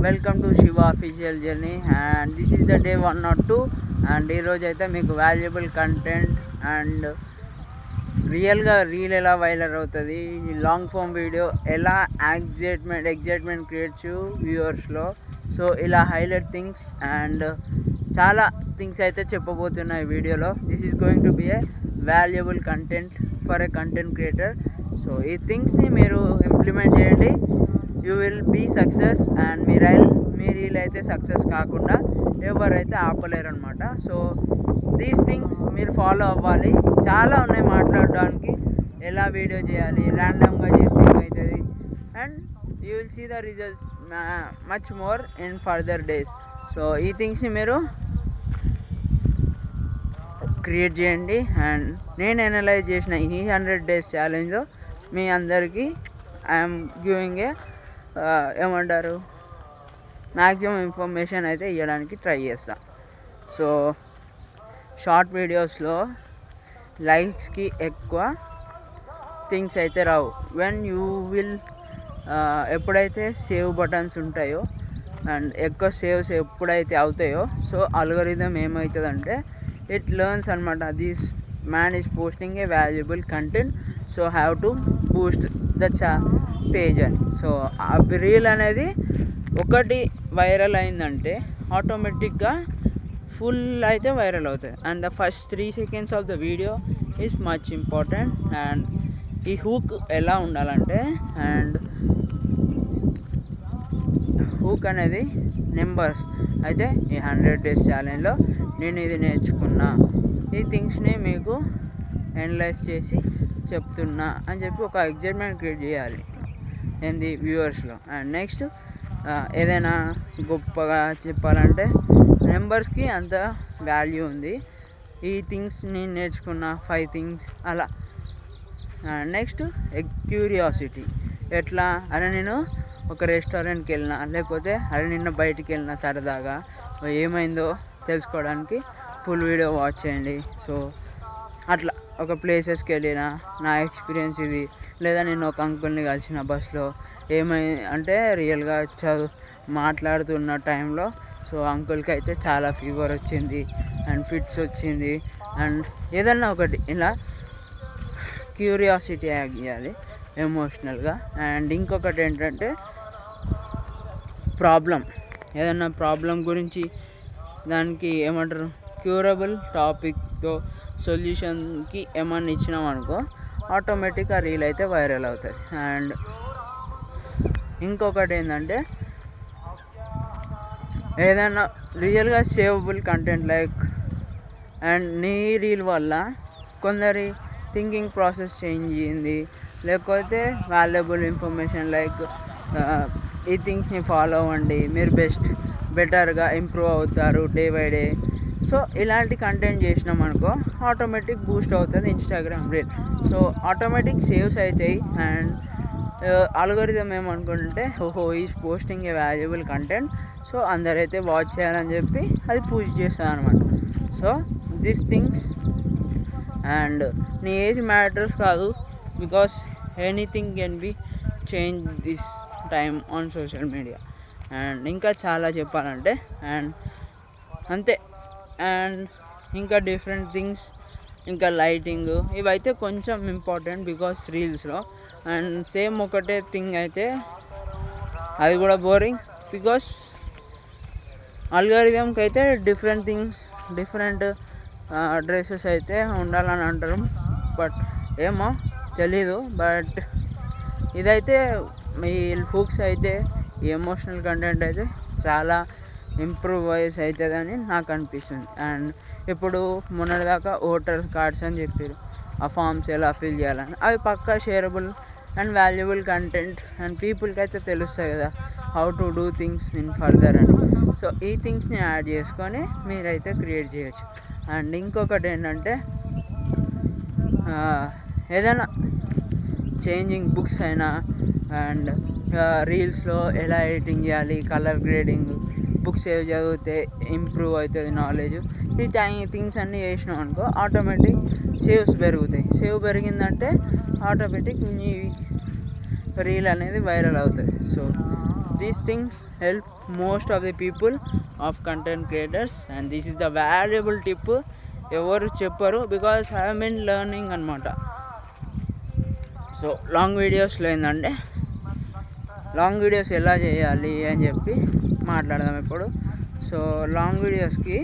Welcome to Shiva official journey and this is the day 102 and ఈరోజు అయితే మీకు valuable content and రియల్గా reel ఎలా వైరల్ అవుతుంది, లాంగ్ ఫామ్ వీడియో ఎలా ఎగ్జైట్మెంట్ క్రియేట్ వ్యూవర్స్లో. సో ఇలా హైలైట్ థింగ్స్ అండ్ చాలా థింగ్స్ అయితే చెప్పబోతున్నాయి వీడియోలో. This is going to be a valuable content for a content creator. So ఈ థింగ్స్ని మీరు ఇంప్లిమెంట్ చేయండి, you will be success and మీ రీల్ అయితే సక్సెస్ కాకుండా ఎవరైతే ఆపలేరు అనమాట. సో దీస్ థింగ్స్ మీరు ఫాలో అవ్వాలి. చాలా ఉన్నాయి మాట్లాడడానికి, ఎలా వీడియో చేయాలి, ర్యాండమ్గా చేస్తే ఏమవుతుంది and you will see the results much more in further days. So ఈ థింగ్స్ని మీరు క్రియేట్ చేయండి అండ్ నేను అనలైజ్ చేసిన ఈ 100 days ఛాలెంజ్లో మీ అందరికీ ఐఎమ్ గివింగ్ ఏ ఏమంటారు మ్యాక్సిమం ఇన్ఫర్మేషన్ అయితే ఇవ్వడానికి ట్రై చేస్తాను. సో షార్ట్ వీడియోస్లో లైక్స్కి ఎక్కువ థింగ్స్ అయితే రావు. వెన్ యూ విల్ ఎప్పుడైతే సేవ్ బటన్స్ ఉంటాయో అండ్ ఎక్కువ సేవ్స్ ఎప్పుడైతే అవుతాయో సో అల్గోరిథం ఏమవుతుందంటే ఇట్ లెర్న్స్ అనమాట, this man is posting a valuable content, so have to Boost the page అని. సో ఆ రీల్ అనేది ఒకటి వైరల్ అయిందంటే ఆటోమేటిక్గా ఫుల్ అయితే వైరల్ అవుతుంది and the first 3 seconds of the video is much important. And ఈ హూక్ ఎలా ఉండాలంటే అండ్ హూక్ అనేది నెంబర్స్ అయితే ఈ 100 days ఛాలెంజ్లో నేను ఇది నేర్చుకున్నా, ఈ థింగ్స్ని మీకు అనలైజ్ చేసి చెప్తున్నా అని చెప్పి ఒక ఎగ్జైట్మెంట్ క్రియేట్ చేయాలి ఏంది వ్యూవర్స్లో. అండ్ నెక్స్ట్ ఏదైనా గొప్పగా చెప్పాలంటే నెంబర్స్కి అంత వాల్యూ ఉంది. ఈ థింగ్స్ నేను నేర్చుకున్న 5 things అలా. నెక్స్ట్ క్యూరియాసిటీ, ఎట్లా అరే నేను ఒక రెస్టారెంట్కి వెళ్ళినా లేకపోతే అరే నిన్న బయటికి వెళ్ళినా సరదాగా ఏమైందో తెలుసుకోవడానికి ఫుల్ వీడియో వాచ్ చేయండి. సో అట్లా ఒక ప్లేసెస్కి వెళ్ళిన నా ఎక్స్పీరియన్స్ ఇది, లేదా నేను ఒక అంకుల్ని కలిసిన బస్లో అంటే రియల్గా మాట్లాడుతున్న టైంలో సో అంకుల్కి అయితే చాలా ఫీవర్ వచ్చింది అండ్ ఫిట్స్ వచ్చింది అండ్ ఏదన్నా ఒకటి ఇలా క్యూరియాసిటీ యాక్ట్ చేయాలి ఎమోషనల్గా. అండ్ ఇంకొకటి ఏంటంటే ఏదన్నా ప్రాబ్లం గురించి దానికి ఏమంటారు క్యూరబుల్ టాపిక్తో సొల్యూషన్కి ఏమన్నా ఇచ్చినాం అనుకో ఆటోమేటిక్గా రీల్ అయితే వైరల్ అవుతుంది. అండ్ ఇంకొకటి ఏంటంటే ఏదైనా రియల్గా సేవబుల్ కంటెంట్ లైక్ అండ్ నీ రీల్ వల్ల కొందరి థింకింగ్ ప్రాసెస్ చేంజ్ అయ్యింది, లేకపోతే వాల్యుబుల్ ఇన్ఫర్మేషన్ లైక్ ఈ థింగ్స్ని ఫాలో అవ్వండి, మీరు బెటర్గా ఇంప్రూవ్ అవుతారు డే బై డే. సో ఇలాంటి కంటెంట్ చేసినాం అనుకో ఆటోమేటిక్ బూస్ట్ అవుతుంది Instagram reel. So automatic saves అవుతాయి అండ్ అల్గోరిథం ఏమనుకుంటే ఓహో is posting a valuable content, so అందరైతే వాచ్ చేయాలని చెప్పి అది పూజ చేస్తుంది అనమాట. సో దిస్ థింగ్స్ అండ్ నీ ఏజ్ మ్యాటర్స్ కాదు, because anything can be change this time on social media. And ఇంకా చాలా చెప్పాలంటే అండ్ అంతే. అండ్ ఇంకా డిఫరెంట్ థింగ్స్, ఇంకా లైటింగ్ ఇవైతే కొంచెం ఇంపార్టెంట్ బికాస్ రీల్స్లో. అండ్ సేమ్ ఒకటే థింగ్ అయితే అది కూడా బోరింగ్ బికాస్ అల్గోరిథంకి అయితే డిఫరెంట్ థింగ్స్ డిఫరెంట్ డ్రెస్సెస్ అయితే ఉండాలని అంటారు, బట్ ఏమో తెలీదు. బట్ ఇదైతే ఈ హుక్స్ అయితే ఈ ఎమోషనల్ కంటెంట్ అయితే చాలా ఇంప్రూవైజ్ అవుతుందని నాకు అనిపిస్తుంది. అండ్ ఇప్పుడు మొన్నటిదాకా ఓటర్ కార్డ్స్ అని చెప్పారు, ఆ ఫామ్స్ ఎలా ఫిల్ చేయాలని, అవి పక్కా shareable and valuable content and పీపుల్కి అయితే తెలుస్తాయి కదా how to do things in further అని. సో ఈ థింగ్స్ని యాడ్ చేసుకొని మీరైతే క్రియేట్ చేయొచ్చు. అండ్ ఇంకొకటి ఏంటంటే ఏదైనా చేంజింగ్ బుక్స్ అయినా అండ్ రీల్స్లో ఎలా ఎడిటింగ్ చేయాలి, కలర్ గ్రేడింగ్, బుక్స్ ఏవి చదివితే ఇంప్రూవ్ అవుతుంది నాలెడ్జ్, ఈ థింగ్స్ అన్నీ చేసినాం అనుకో ఆటోమేటిక్ సేవ్స్ పెరుగుతాయి. సేవ్ పెరిగిందంటే ఆటోమేటిక్ నీ రీల్ అనేది వైరల్ అవుతుంది. So these things help most of the people of content creators, and this is the valuable tip ఎవరు చెప్పరు because I have been learning అనమాట. సో లాంగ్ వీడియోస్లో ఏంటంటే లాంగ్ వీడియోస్ ఎలా చేయాలి అని చెప్పి మాట్లాడదాం ఇప్పుడు. సో లాంగ్ వీడియోస్కి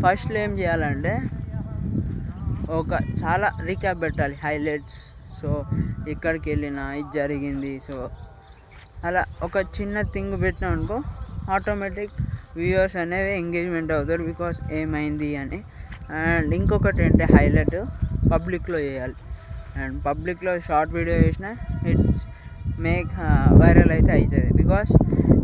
ఫస్ట్లో ఏం చేయాలంటే ఒక చాలా రీక్యాప్ పెట్టాలి, హైలైట్స్. సో ఇక్కడికి వెళ్ళినా ఇది జరిగింది, సో అలా ఒక చిన్న థింగ్ పెట్టినాం అనుకో ఆటోమేటిక్ వ్యూవర్స్ అనేవి ఎంగేజ్మెంట్ అవుతారు బికాస్ ఏమైంది అని. అండ్ ఇంకొకటి ఏంటంటే హైలైట్ పబ్లిక్లో చేయాలి. అండ్ పబ్లిక్లో షార్ట్ వీడియో చేసినా ఇట్స్ మేక్ వైరల్ అయితే అవుతుంది బికాస్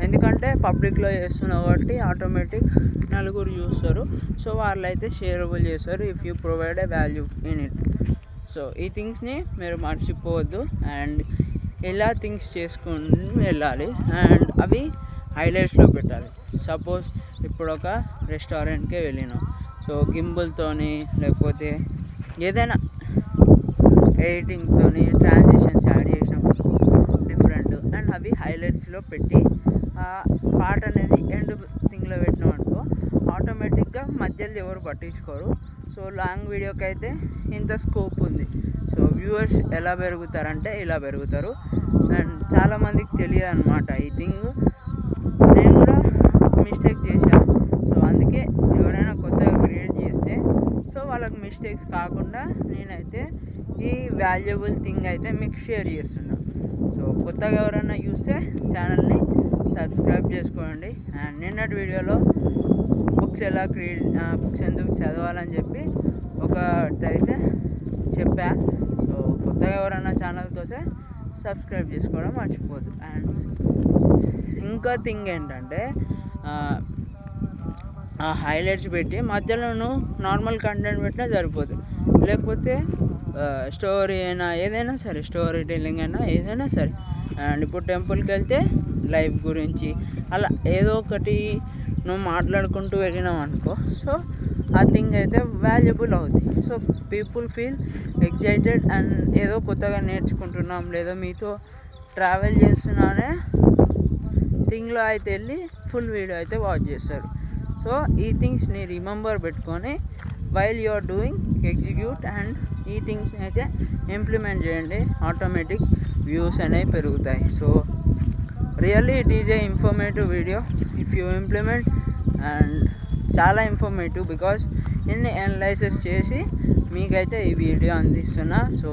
ఎందుకంటే పబ్లిక్లో చేస్తున్నావు కాబట్టి ఆటోమేటిక్ నలుగురు చూస్తారు. సో వాళ్ళైతే షేరబుల్ చేస్తారు if you provide a value in it. So ఈ థింగ్స్ని మీరు మర్చిపోవద్దు అండ్ ఇలా థింగ్స్ చేసుకుని వెళ్ళాలి. అండ్ అవి హైలైట్స్లో పెట్టాలి. సపోజ్ ఇప్పుడు ఒక రెస్టారెంట్కే వెళ్ళినాం, సో గింబుల్తోని లేకపోతే ఏదైనా ఎడిటింగ్తోని ట్రాన్సిషన్స్ యాడ్ చేసినప్పుడు డిఫరెంట్ అండ్ అవి హైలైట్స్లో పెట్టి ఆ పార్ట్ అనేది ఎండ్ థింగ్లో పెట్టినాం అనుకో ఆటోమేటిక్గా మధ్యలో ఎవరు పట్టించుకోరు. సో లాంగ్ వీడియోకి అయితే ఇంత స్కోప్ ఉంది. సో వ్యూవర్స్ ఎలా పెరుగుతారంటే ఇలా పెరుగుతారు. అండ్ చాలామందికి తెలియదు అనమాట ఈ థింగ్. నేను కూడా మిస్టేక్ చేశాను. సో అందుకే ఎవరైనా కొత్తగా క్రియేట్ చేస్తే సో వాళ్ళకి మిస్టేక్స్ కాకుండా నేనైతే ఈ వాల్యుబుల్ థింగ్ అయితే మీకు షేర్ చేస్తున్నాను. సో కొత్తగా ఎవరైనా చూస్తే ఛానల్ని సబ్స్క్రైబ్ చేసుకోండి. అండ్ నిన్నటి వీడియోలో బుక్స్ ఎలా బుక్స్ ఎందుకు చదవాలని చెప్పి ఒకటైతే చెప్పా. సో కొత్తగా ఎవరైనా ఛానల్కి వస్తే సబ్స్క్రైబ్ చేసుకోవడం మర్చిపోద్దు. అండ్ ఇంకా థింగ్ ఏంటంటే ఆ హైలైట్స్ పెట్టి మధ్యలో నువ్వు నార్మల్ కంటెంట్ పెట్టినా సరిపోతుంది. లేకపోతే స్టోరీ అయినా ఏదైనా సరే, స్టోరీ టెల్లింగ్ అయినా ఏదైనా సరే. అండ్ ఇప్పుడు టెంపుల్కి వెళ్తే లైఫ్ గురించి అలా ఏదో ఒకటి నువ్వు మాట్లాడుకుంటూ వెళ్ళినావు అనుకో సో ఆ థింగ్ అయితే వాల్యుబుల్ అవుతుంది. So people feel excited and ఏదో కొత్తగా నేర్చుకుంటున్నాం లేదా మీతో ట్రావెల్ చేస్తున్నానే థింగ్లో అయితే వెళ్ళి ఫుల్ వీడియో అయితే వాచ్ చేస్తారు. సో ఈ థింగ్స్ని రిమెంబర్ పెట్టుకొని while you are doing execute and ఈ థింగ్స్ని అయితే ఇంప్లిమెంట్ చేయండి. ఆటోమేటిక్ వ్యూస్ అనేవి పెరుగుతాయి. So really it is a informative video if you implement. And చాలా ఇన్ఫర్మేటివ్ బికాస్ ఇన్ని అనలైసిస్ చేసి మీకైతే ఈ వీడియో అందిస్తున్నా. సో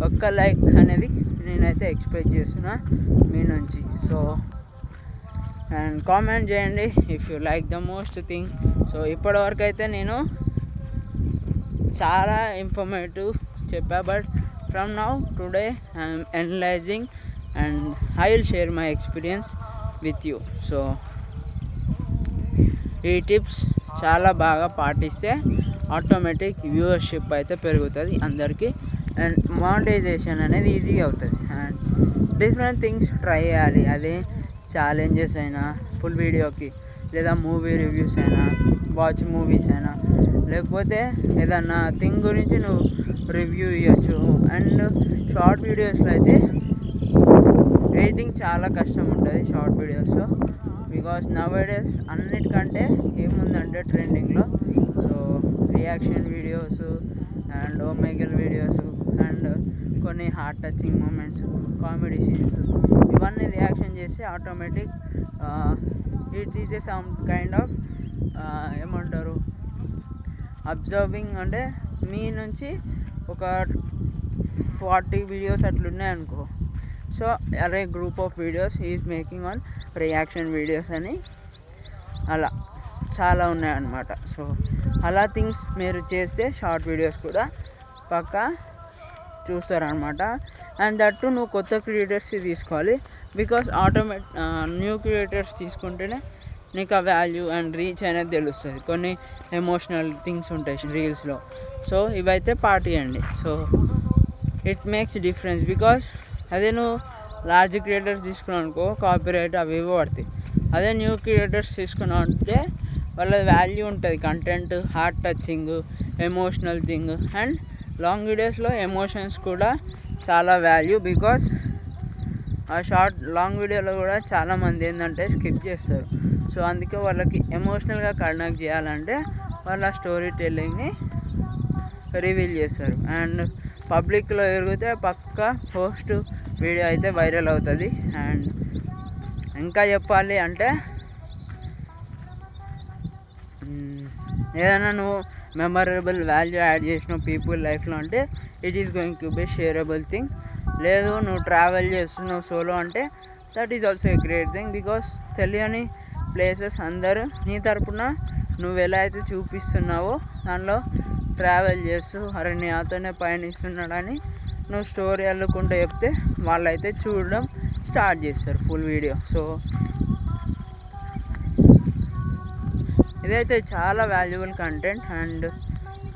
ఒక్క లైక్ అనేది నేనైతే ఎక్స్పెక్ట్ చేస్తున్నా మీ నుంచి. సో అండ్ కామెంట్ చేయండి if you like the most thing. So ఇప్పటివరకు అయితే నేను చాలా ఇన్ఫర్మేటివ్ చెప్పా, but from now today I'm analysing and I will share my experience with you. So ఈ టిప్స్ చాలా బాగా పాటిస్తే ఆటోమేటిక్ వ్యూవర్షిప్ అయితే పెరుగుతుంది అందరికీ అండ్ మానిటైజేషన్ అనేది ఈజీగా అవుతుంది. అండ్ డిఫరెంట్ థింగ్స్ ట్రై చేయాలి. అదే ఛాలెంజెస్ అయినా ఫుల్ వీడియోకి లేదా మూవీ రివ్యూస్ అయినా వాచ్ మూవీస్ అయినా లేకపోతే ఏదన్నా థింగ్ గురించి నువ్వు రివ్యూ ఇవ్వచ్చు. అండ్ షార్ట్ వీడియోస్లో అయితే ఎడిటింగ్ చాలా కష్టం ఉంటుంది షార్ట్ వీడియోస్లో బికాస్ నౌ-ఏ-డేస్ అన్నిటికంటే ఏముందంటే ట్రెండింగ్లో so reaction videos and Omegle videos and కొన్ని heart touching moments, comedy scenes ఇవన్నీ రియాక్షన్ చేస్తే automatic it is a some kind of ఏమంటారు అబ్జర్వింగ్. అంటే మీ నుంచి ఒక 40 వీడియోస్ అట్లున్నాయి అనుకో సో అరే group of videos is making on reaction videos అని అలా చాలా ఉన్నాయన్నమాట. సో అలా థింగ్స్ మీరు చేస్తే షార్ట్ వీడియోస్ కూడా పక్కా చూస్తారనమాట. అండ్ దట్టు నువ్వు కొత్త క్రియేటర్స్కి తీసుకోవాలి బికాస్ న్యూ క్రియేటర్స్ తీసుకుంటేనే నీకు ఆ వాల్యూ అండ్ రీచ్ అనేది తెలుస్తుంది. కొన్ని ఎమోషనల్ థింగ్స్ ఉంటాయి రీల్స్లో, సో ఇవైతే పాటియండి. So it makes difference because అదే నువ్వు లార్జ్ క్రియేటర్స్ తీసుకున్నావు అనుకో కాపీరైట్ అవి ఇవి పడతాయి. అదే న్యూ క్రియేటర్స్ తీసుకున్నావు అంటే వాళ్ళ వాల్యూ ఉంటుంది, content heart touching emotional thing. And long వీడియోస్లో ఎమోషన్స్ కూడా చాలా వాల్యూ బికాస్ ఆ లాంగ్ వీడియోలో కూడా చాలామంది ఏంటంటే స్కిప్ చేస్తారు. సో అందుకే వాళ్ళకి ఎమోషనల్గా కనెక్ట్ చేయాలంటే వాళ్ళ స్టోరీ టెల్లింగ్ని రివీల్ చేస్తారు. అండ్ పబ్లిక్లో ఎరిగితే పక్కా పోస్ట్ వీడియో అయితే వైరల్ అవుతుంది. అండ్ ఇంకా చెప్పాలి అంటే ఏదైనా నువ్వు మెమరబుల్ వాల్యూ యాడ్ చేసిన పీపుల్ లైఫ్లో అంటే it is going to B shareable thing. లేదు నువ్వు ట్రావెల్ చేస్తున్నావు సోలో అంటే that is also a great thing. Because తెలియని ప్లేసెస్ అందరూ నీ తరపున నువ్వు ఎలా అయితే చూపిస్తున్నావో దానిలో ట్రావెల్ చేస్తూ అరే నీ అతనే పయనిస్తున్నాడని నువ్వు స్టోరీ అల్లుకుంటూ చెప్తే వాళ్ళైతే చూడడం స్టార్ట్ చేస్తారు ఫుల్ వీడియో. సో ఇదైతే చాలా వాల్యుబుల్ కంటెంట్ అండ్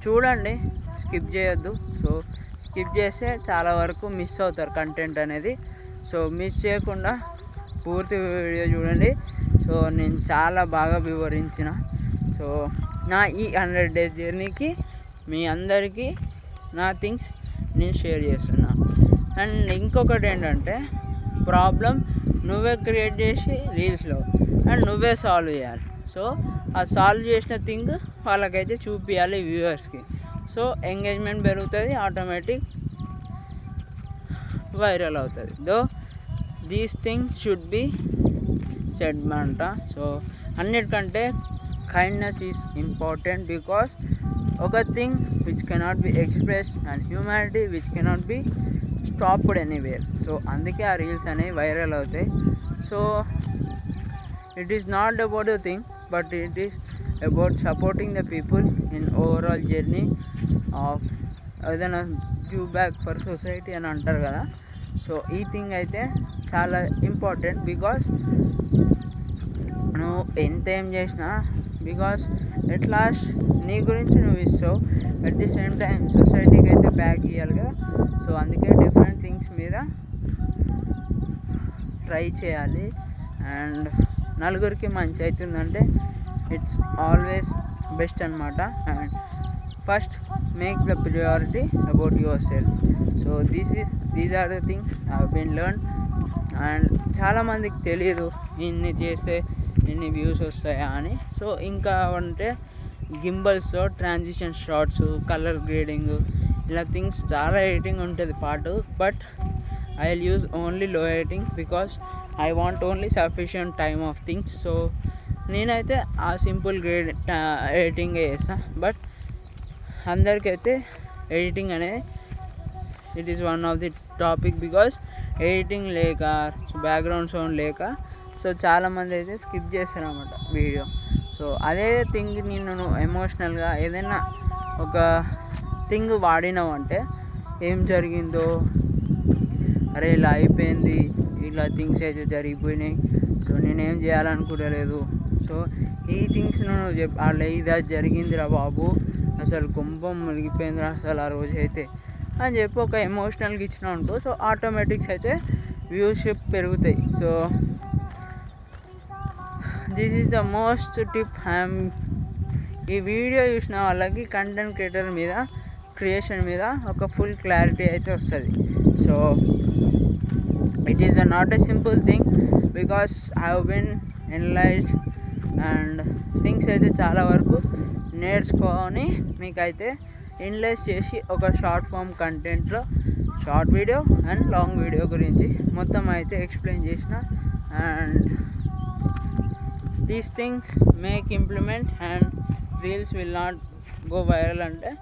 చూడండి, స్కిప్ చేయొద్దు. సో స్కిప్ చేస్తే చాలా వరకు మిస్ అవుతారు కంటెంట్ అనేది. సో మిస్ చేయకుండా పూర్తి వీడియో చూడండి. సో నేను చాలా బాగా వివరించిన. సో నా ఈ 100 days జర్నీకి మీ అందరికీ నా థింగ్స్ నేను షేర్ చేస్తున్నా. అండ్ ఇంకొకటి ఏంటంటే ప్రాబ్లం నువ్వే క్రియేట్ చేసి రీల్స్లో అండ్ నువ్వే సాల్వ్ చేయాలి. సో ఆ సాల్వ్ చేసిన థింగ్ వాళ్ళకైతే చూపించాలి వ్యూవర్స్కి. సో ఎంగేజ్మెంట్ పెరుగుతుంది, ఆటోమేటిక్ వైరల్ అవుతుంది. Though these things should be said అంట. సో అన్నిటికంటే కైండ్నెస్ ఈజ్ ఇంపార్టెంట్. బికాస్ ఒక thing which cannot be expressed and humanity which cannot be stopped anywhere. So అందుకే ఆ రీల్స్ అనేవి వైరల్ అవుతాయి. So it is not about the thing, but it is about supporting the people in overall journey of ఏదైనా give back for society అని అంటారు కదా. So ఈ thing అయితే చాలా ఇంపార్టెంట్. బికాస్ నువ్వు ఎంత ఏం చేసినా బికాస్ ఎట్ లాస్ట్ నీ గురించి నువ్వు ఇస్తావు, అట్ ది సేమ్ టైం సొసైటీకి అయితే బ్యాక్ ఇవ్వాలి కదా. సో అందుకే డిఫరెంట్ థింగ్స్ మీద ట్రై చేయాలి. అండ్ నలుగురికి మంచి అవుతుందంటే ఇట్స్ ఆల్వేస్ బెస్ట్ అనమాట. And first make the priority about yourself. So these are the things I have been learn. And చాలామందికి తెలియదు ఇన్ని చేస్తే ఇన్ని వ్యూస్ వస్తాయా అని. సో ఇంకా అంటే gimbals, transition shots, colour grading ఇలా థింగ్స్ చాలా ఎడిటింగ్ ఉంటుంది part. But I will use only low editing because I want only sufficient time of things. So నేనైతే ఆ సింపుల్ ఎడిటింగ్ చేస్తాను. బట్ అందరికైతే ఎడిటింగ్ అనేది it is one of the topic. Because editing లేక background sound లేక so చాలామంది అయితే skip చేస్తారు అన్నమాట వీడియో. సో అదే థింగ్ నేను ఎమోషనల్గా ఏదైనా ఒక థింగ్ వాడినావు అంటే ఏం జరిగిందో, అరే ఇలా అయిపోయింది, ఇలా థింగ్స్ అయితే జరిగిపోయినాయి, సో నేనేం చేయాలనుకోవట్లేదు, సో ఈ థింగ్స్ నువ్వు అలా ఇది జరిగిందిరా బాబు, అసలు కుంభం మునిగిపోయిందిరా అసలు ఆ రోజు అయితే అని చెప్పి ఒక ఎమోషనల్గా ఇచ్చిన అనుకో, సో ఆటోమేటిక్స్ అయితే వ్యూషిప్ పెరుగుతాయి. So this is the most tip. ఈ వీడియో చూసిన వాళ్ళకి కంటెంట్ క్రియేటర్ మీద, క్రియేషన్ మీద ఒక ఫుల్ క్లారిటీ అయితే వస్తుంది. So it is not a simple thing because I have been analyzed and things అయితే చాలా వరకు నేర్చుకొని మీకైతే ఎనలైజ్ చేసి ఒక షార్ట్ ఫామ్ కంటెంట్లో short video and long video గురించి మొత్తం అయితే ఎక్స్ప్లెయిన్ చేసిన. And these things make implement and reels will not go viral అంటే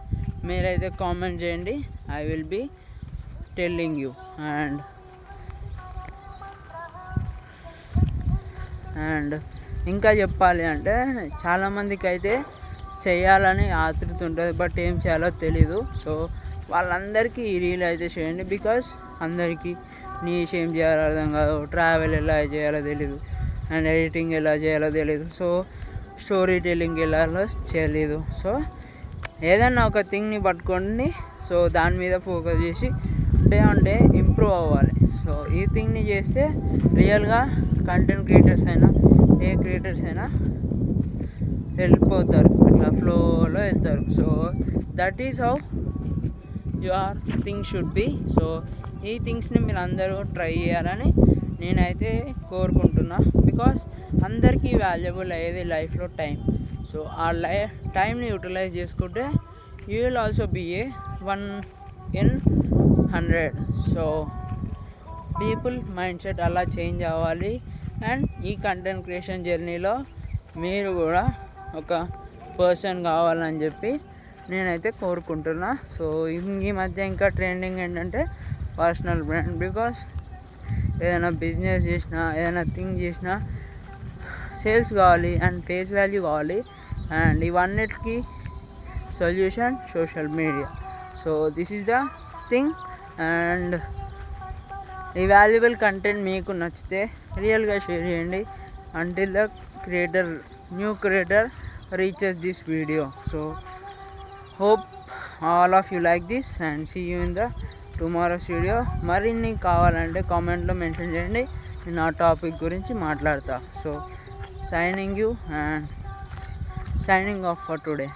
మీరైతే కామెంట్ చేయండి, I will be telling you. And ఇంకా చెప్పాలి అంటే చాలామందికి అయితే చేయాలని ఆతృత ఉంటుంది, బట్ ఏం చేయాలో తెలీదు. సో వాళ్ళందరికీ ఈ రీల్ అయితే చేయండి. బికాస్ అందరికీ నీష్ ఏం చేయాలో అర్థం కాదు, ట్రావెల్ ఎలా చేయాలో తెలీదు, అండ్ ఎడిటింగ్ ఎలా చేయాలో తెలీదు, సో స్టోరీ టెల్లింగ్ ఎలా చేయలేదు. సో ఏదన్నా ఒక థింగ్ని పట్టుకోండి, సో దాని మీద ఫోకస్ చేసి డే ఆన్ డే ఇంప్రూవ్ అవ్వాలి. సో ఈ థింగ్ని చేస్తే రియల్గా కంటెంట్ క్రియేటర్స్ అయినా ఏ క్రియేటర్స్ అయినా వెళ్ళిపోతారు, ఇట్లా ఫ్లోలో వెళ్తారు. So that is how your things should be. So ఈ థింగ్స్ని మీరు అందరూ ట్రై చేయాలని నేనైతే కోరుకుంటున్నా. బికాస్ అందరికీ వాల్యుబుల్ అయ్యేది లైఫ్లో టైం. సో ఆ టైంని యూటిలైజ్ చేసుకుంటే you will also be a 1 in 100. So people mindset అలా చేంజ్ అవ్వాలి. అండ్ ఈ కంటెంట్ క్రియేషన్ జర్నీలో మీరు కూడా ఒక పర్సన్ కావాలని చెప్పి నేనైతే కోరుకుంటున్నా. సో ఈ మధ్య ఇంకా ట్రెండింగ్ ఏంటంటే పర్సనల్ బ్రాండ్. బికాస్ ఏదైనా బిజినెస్ చేసినా, ఏదైనా థింగ్ చేసినా సేల్స్ కావాలి అండ్ ఫేస్ వాల్యూ కావాలి. అండ్ ఇవన్నిటికీ solution social media. So this is the thing. And ఈ వాల్యుబుల్ కంటెంట్ మీకు నచ్చితే రియల్గా షేర్ చేయండి. Until the new creator reaches this video. So hope all of you like this and see you in the tomorrow's video. మరిన్ని కావాలంటే కామెంట్లో mention చేయండి, నేను ఆ టాపిక్ గురించి మాట్లాడతా. So signing off for today.